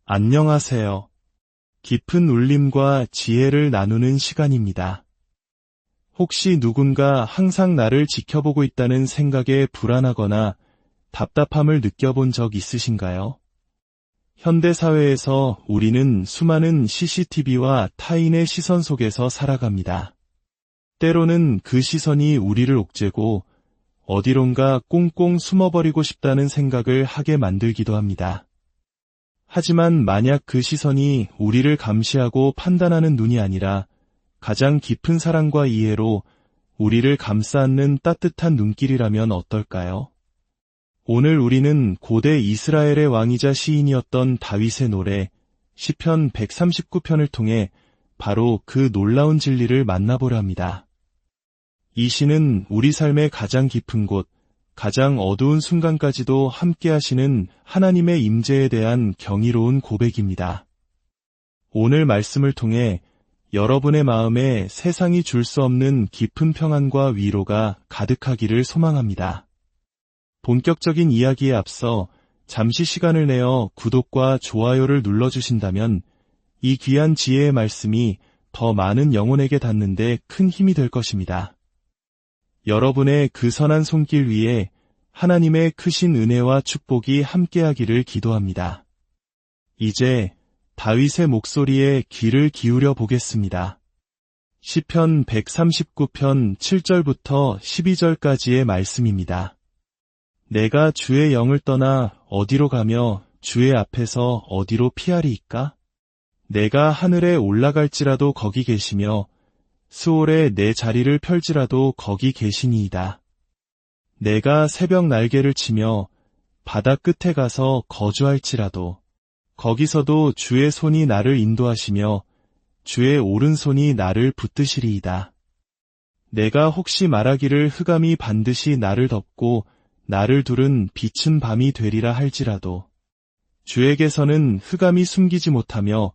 안녕하세요. 깊은 울림과 지혜를 나누는 시간입니다. 혹시 누군가 항상 나를 지켜보고 있다는 생각에 불안하거나 답답함을 느껴본 적 있으신가요? 현대사회에서 우리는 수많은 CCTV와 타인의 시선 속에서 살아갑니다. 때로는 그 시선이 우리를 옥죄고 어디론가 꽁꽁 숨어버리고 싶다는 생각을 하게 만들기도 합니다. 하지만 만약 그 시선이 우리를 감시하고 판단하는 눈이 아니라 가장 깊은 사랑과 이해로 우리를 감싸 안는 따뜻한 눈길이라면 어떨까요? 오늘 우리는 고대 이스라엘의 왕이자 시인이었던 다윗의 노래 시편 139편을 통해 바로 그 놀라운 진리를 만나보려 합니다. 이 시는 우리 삶의 가장 깊은 곳, 가장 어두운 순간까지도 함께 하시는 하나님의 임재에 대한 경이로운 고백입니다. 오늘 말씀을 통해 여러분의 마음에 세상이 줄 수 없는 깊은 평안과 위로가 가득하기를 소망합니다. 본격적인 이야기에 앞서 잠시 시간을 내어 구독과 좋아요를 눌러주신다면 이 귀한 지혜의 말씀이 더 많은 영혼에게 닿는 데 큰 힘이 될 것입니다. 여러분의 그 선한 손길 위에 하나님의 크신 은혜와 축복이 함께하기를 기도합니다. 이제 다윗의 목소리에 귀를 기울여 보겠습니다. 시편 139편 7절부터 12절까지의 말씀입니다. 내가 주의 영을 떠나 어디로 가며 주의 앞에서 어디로 피하리이까? 내가 하늘에 올라갈지라도 거기 계시며 스올에 내 자리를 펼지라도 거기 계시니이다. 내가 새벽 날개를 치며 바다 끝에 가서 거주할지라도 거기서도 주의 손이 나를 인도하시며 주의 오른손이 나를 붙드시리이다. 내가 혹시 말하기를 흑암이 반드시 나를 덮고 나를 두른 빛은 밤이 되리라 할지라도 주에게서는 흑암이 숨기지 못하며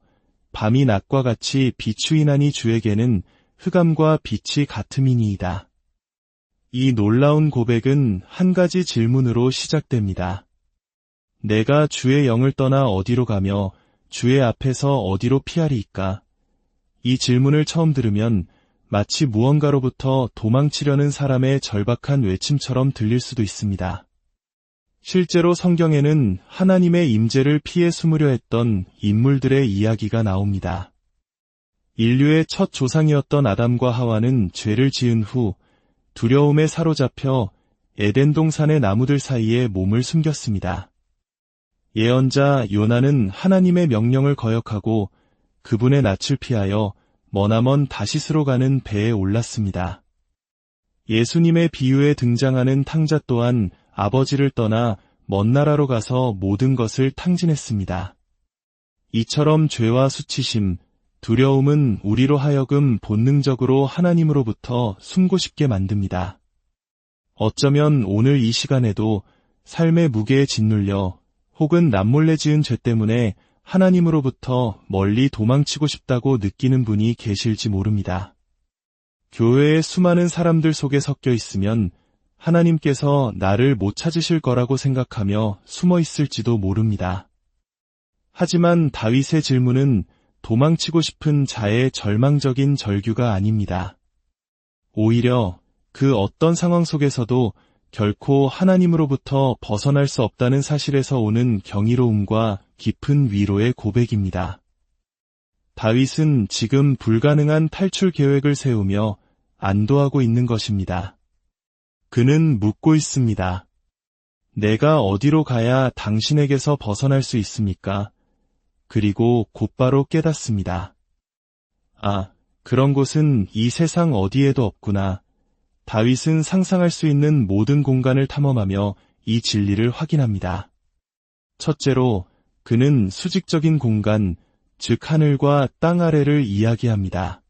밤이 낮과 같이 비추이나니 주에게는 흑암과 빛이 같음이니이다. 이 놀라운 고백은 한 가지 질문으로 시작됩니다. 내가 주의 영을 떠나 어디로 가며 주의 앞에서 어디로 피하리이까? 이 질문을 처음 들으면 마치 무언가로부터 도망치려는 사람의 절박한 외침처럼 들릴 수도 있습니다. 실제로 성경에는 하나님의 임재를 피해 숨으려 했던 인물들의 이야기가 나옵니다. 인류의 첫 조상이었던 아담과 하와는 죄를 지은 후 두려움에 사로잡혀 에덴 동산의 나무들 사이에 몸을 숨겼습니다. 예언자 요나는 하나님의 명령을 거역하고 그분의 낯을 피하여 머나먼 다시스로 가는 배에 올랐습니다. 예수님의 비유에 등장하는 탕자 또한 아버지를 떠나 먼 나라로 가서 모든 것을 탕진했습니다. 이처럼 죄와 수치심, 두려움은 우리로 하여금 본능적으로 하나님으로부터 숨고 싶게 만듭니다. 어쩌면 오늘 이 시간에도 삶의 무게에 짓눌려 혹은 남몰래 지은 죄 때문에 하나님으로부터 멀리 도망치고 싶다고 느끼는 분이 계실지 모릅니다. 교회의 수많은 사람들 속에 섞여 있으면 하나님께서 나를 못 찾으실 거라고 생각하며 숨어 있을지도 모릅니다. 하지만 다윗의 질문은 도망치고 싶은 자의 절망적인 절규가 아닙니다. 오히려 그 어떤 상황 속에서도 결코 하나님으로부터 벗어날 수 없다는 사실에서 오는 경이로움과 깊은 위로의 고백입니다. 다윗은 지금 불가능한 탈출 계획을 세우며 안도하고 있는 것입니다. 그는 묻고 있습니다. 내가 어디로 가야 당신에게서 벗어날 수 있습니까? 그리고 곧바로 깨닫습니다. 아, 그런 곳은 이 세상 어디에도 없구나. 다윗은 상상할 수 있는 모든 공간을 탐험하며 이 진리를 확인합니다. 첫째로, 그는 수직적인 공간, 즉 하늘과 땅 아래를 이야기합니다.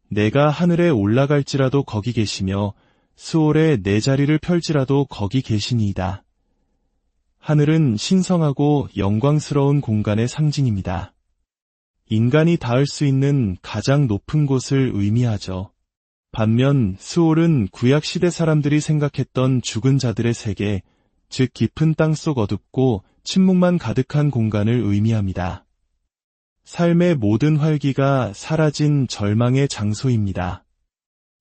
내가 하늘에 올라갈지라도 거기 계시며 스올에 내 자리를 펼지라도 거기 계시니이다. 하늘은 신성하고 영광스러운 공간의 상징입니다. 인간이 닿을 수 있는 가장 높은 곳을 의미하죠. 반면 스올은 구약시대 사람들이 생각했던 죽은 자들의 세계, 즉 깊은 땅속 어둡고 침묵만 가득한 공간을 의미합니다. 삶의 모든 활기가 사라진 절망의 장소입니다.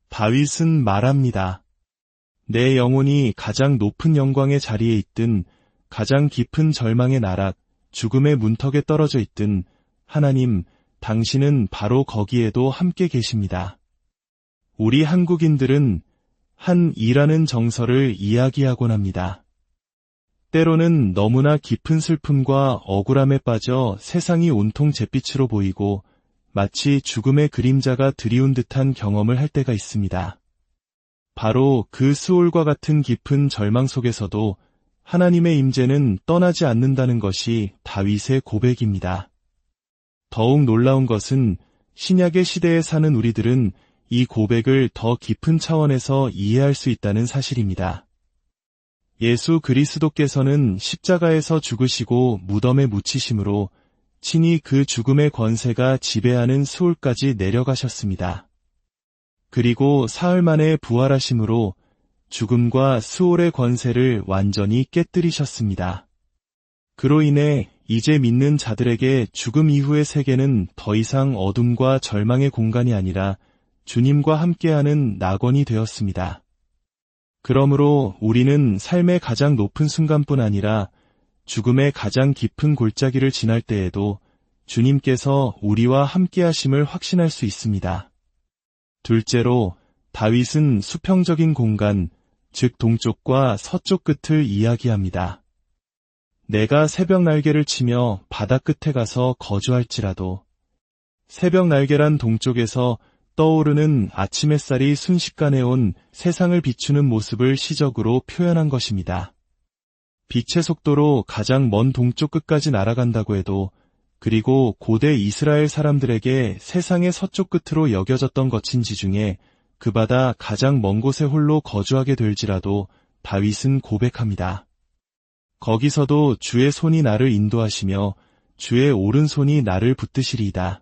다윗은 말합니다. 내 영혼이 가장 높은 영광의 자리에 있든 가장 깊은 절망의 나락, 죽음의 문턱에 떨어져 있든 하나님, 당신은 바로 거기에도 함께 계십니다. 우리 한국인들은 한 이라는 정서를 이야기하곤 합니다. 때로는 너무나 깊은 슬픔과 억울함에 빠져 세상이 온통 잿빛으로 보이고 마치 죽음의 그림자가 드리운 듯한 경험을 할 때가 있습니다. 바로 그 수올과 같은 깊은 절망 속에서도 하나님의 임재는 떠나지 않는다는 것이 다윗의 고백입니다. 더욱 놀라운 것은 신약의 시대에 사는 우리들은 이 고백을 더 깊은 차원에서 이해할 수 있다는 사실입니다. 예수 그리스도께서는 십자가에서 죽으시고 무덤에 묻히심으로 친히 그 죽음의 권세가 지배하는 수올까지 내려가셨습니다. 그리고 사흘 만에 부활하심으로 죽음과 수올의 권세를 완전히 깨뜨리셨습니다. 그로 인해 이제 믿는 자들에게 죽음 이후의 세계는 더 이상 어둠과 절망의 공간이 아니라 주님과 함께하는 낙원이 되었습니다. 그러므로 우리는 삶의 가장 높은 순간뿐 아니라 죽음의 가장 깊은 골짜기를 지날 때에도 주님께서 우리와 함께하심을 확신할 수 있습니다. 둘째로, 다윗은 수평적인 공간, 즉 동쪽과 서쪽 끝을 이야기합니다. 내가 새벽 날개를 치며 바다 끝에 가서 거주할지라도, 새벽 날개란 동쪽에서 떠오르는 아침 햇살이 순식간에 온 세상을 비추는 모습을 시적으로 표현한 것입니다. 빛의 속도로 가장 먼 동쪽 끝까지 날아간다고 해도, 그리고 고대 이스라엘 사람들에게 세상의 서쪽 끝으로 여겨졌던 것인지 중에 그 바다 가장 먼 곳에 홀로 거주하게 될지라도 다윗은 고백합니다. 거기서도 주의 손이 나를 인도하시며 주의 오른손이 나를 붙드시리이다.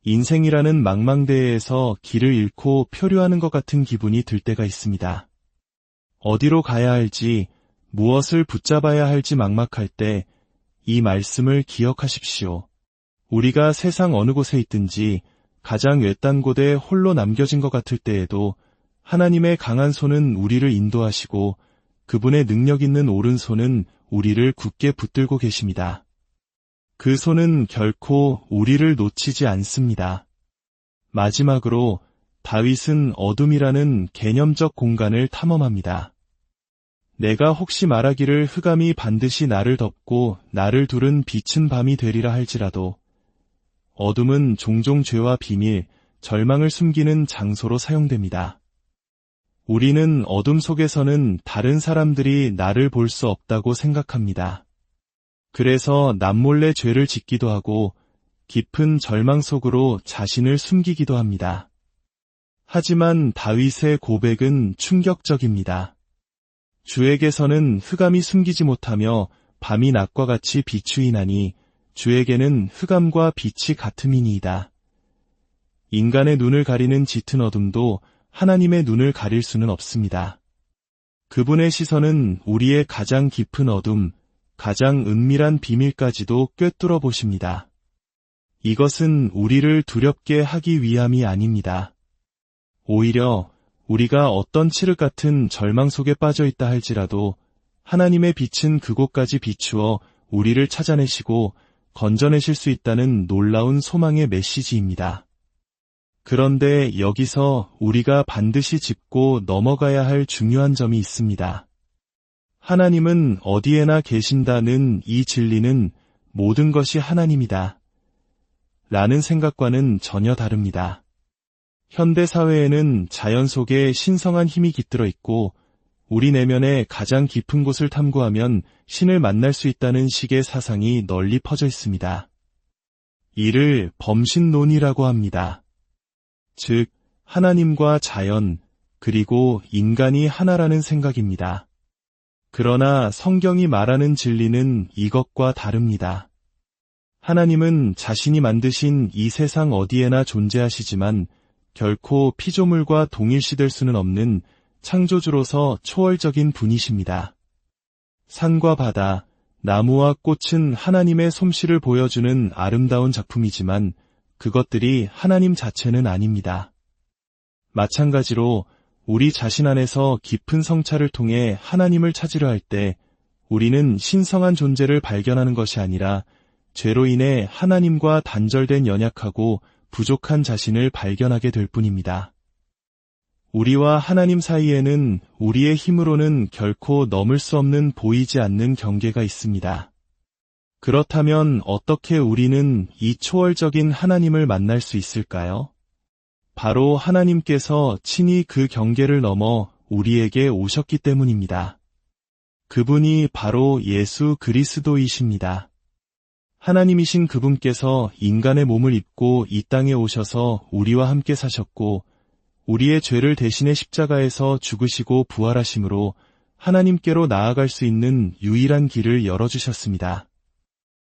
인생이라는 망망대해에서 길을 잃고 표류하는 것 같은 기분이 들 때가 있습니다. 어디로 가야 할지, 무엇을 붙잡아야 할지 막막할 때 이 말씀을 기억하십시오. 우리가 세상 어느 곳에 있든지 가장 외딴 곳에 홀로 남겨진 것 같을 때에도 하나님의 강한 손은 우리를 인도하시고 그분의 능력 있는 오른손은 우리를 굳게 붙들고 계십니다. 그 손은 결코 우리를 놓치지 않습니다. 마지막으로 다윗은 어둠이라는 개념적 공간을 탐험합니다. 내가 혹시 말하기를 흑암이 반드시 나를 덮고 나를 두른 빛은 밤이 되리라 할지라도 어둠은 종종 죄와 비밀, 절망을 숨기는 장소로 사용됩니다. 우리는 어둠 속에서는 다른 사람들이 나를 볼 수 없다고 생각합니다. 그래서 남몰래 죄를 짓기도 하고 깊은 절망 속으로 자신을 숨기기도 합니다. 하지만 다윗의 고백은 충격적입니다. 주에게서는 흑암이 숨기지 못하며 밤이 낮과 같이 비추이나니 주에게는 흑암과 빛이 같음이니이다. 인간의 눈을 가리는 짙은 어둠도 하나님의 눈을 가릴 수는 없습니다. 그분의 시선은 우리의 가장 깊은 어둠, 가장 은밀한 비밀까지도 꿰뚫어 보십니다. 이것은 우리를 두렵게 하기 위함이 아닙니다. 오히려 우리가 어떤 칠흑 같은 절망 속에 빠져 있다 할지라도 하나님의 빛은 그곳까지 비추어 우리를 찾아내시고 건져내실 수 있다는 놀라운 소망의 메시지입니다. 그런데 여기서 우리가 반드시 짚고 넘어가야 할 중요한 점이 있습니다. 하나님은 어디에나 계신다는 이 진리는 모든 것이 하나님이다 라는 생각과는 전혀 다릅니다. 현대 사회에는 자연 속에 신성한 힘이 깃들어 있고 우리 내면의 가장 깊은 곳을 탐구하면 신을 만날 수 있다는 식의 사상이 널리 퍼져 있습니다. 이를 범신론이라고 합니다. 즉, 하나님과 자연, 그리고 인간이 하나라는 생각입니다. 그러나 성경이 말하는 진리는 이것과 다릅니다. 하나님은 자신이 만드신 이 세상 어디에나 존재하시지만 결코 피조물과 동일시될 수는 없는 창조주로서 초월적인 분이십니다. 산과 바다, 나무와 꽃은 하나님의 솜씨를 보여주는 아름다운 작품이지만 그것들이 하나님 자체는 아닙니다. 마찬가지로 우리 자신 안에서 깊은 성찰을 통해 하나님을 찾으려 할 때 우리는 신성한 존재를 발견하는 것이 아니라 죄로 인해 하나님과 단절된 연약하고 부족한 자신을 발견하게 될 뿐입니다. 우리와 하나님 사이에는 우리의 힘으로는 결코 넘을 수 없는 보이지 않는 경계가 있습니다. 그렇다면 어떻게 우리는 이 초월적인 하나님을 만날 수 있을까요? 바로 하나님께서 친히 그 경계를 넘어 우리에게 오셨기 때문입니다. 그분이 바로 예수 그리스도이십니다. 하나님이신 그분께서 인간의 몸을 입고 이 땅에 오셔서 우리와 함께 사셨고 우리의 죄를 대신해 십자가에서 죽으시고 부활하심으로 하나님께로 나아갈 수 있는 유일한 길을 열어주셨습니다.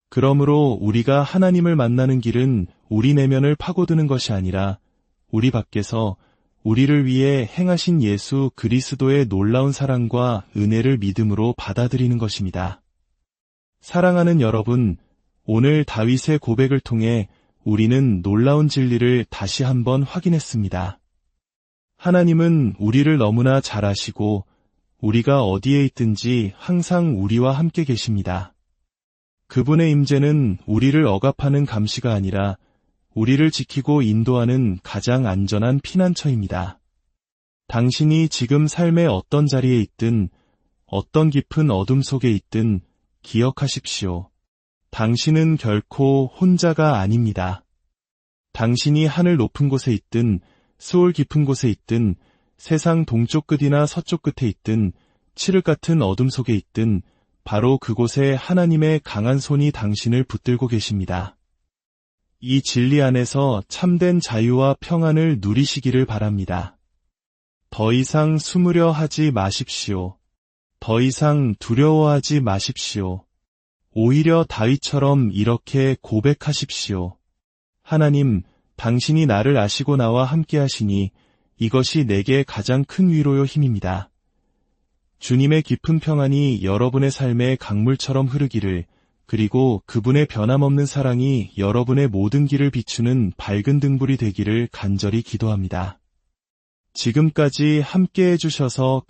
그러므로 우리가 하나님을 만나는 길은 우리 내면을 파고드는 것이 아니라 우리 밖에서 우리를 위해 행하신 예수 그리스도의 놀라운 사랑과 은혜를 믿음으로 받아들이는 것입니다. 사랑하는 여러분, 오늘 다윗의 고백을 통해 우리는 놀라운 진리를 다시 한번 확인했습니다. 하나님은 우리를 너무나 잘 아시고 우리가 어디에 있든지 항상 우리와 함께 계십니다. 그분의 임재는 우리를 억압하는 감시가 아니라 우리를 지키고 인도하는 가장 안전한 피난처입니다. 당신이 지금 삶의 어떤 자리에 있든 어떤 깊은 어둠 속에 있든 기억하십시오. 당신은 결코 혼자가 아닙니다. 당신이 하늘 높은 곳에 있든 수월 깊은 곳에 있든 세상 동쪽 끝이나 서쪽 끝에 있든 칠흑 같은 어둠 속에 있든 바로 그곳에 하나님의 강한 손이 당신을 붙들고 계십니다. 이 진리 안에서 참된 자유와 평안을 누리시기를 바랍니다. 더 이상 숨으려 하지 마십시오. 더 이상 두려워하지 마십시오. 오히려 다윗처럼 이렇게 고백하십시오. 하나님, 당신이 나를 아시고 나와 함께 하시니 이것이 내게 가장 큰 위로요 힘입니다. 주님의 깊은 평안이 여러분의 삶에 강물처럼 흐르기를, 그리고 그분의 변함없는 사랑이 여러분의 모든 길을 비추는 밝은 등불이 되기를 간절히 기도합니다. 지금까지 함께 해주셔서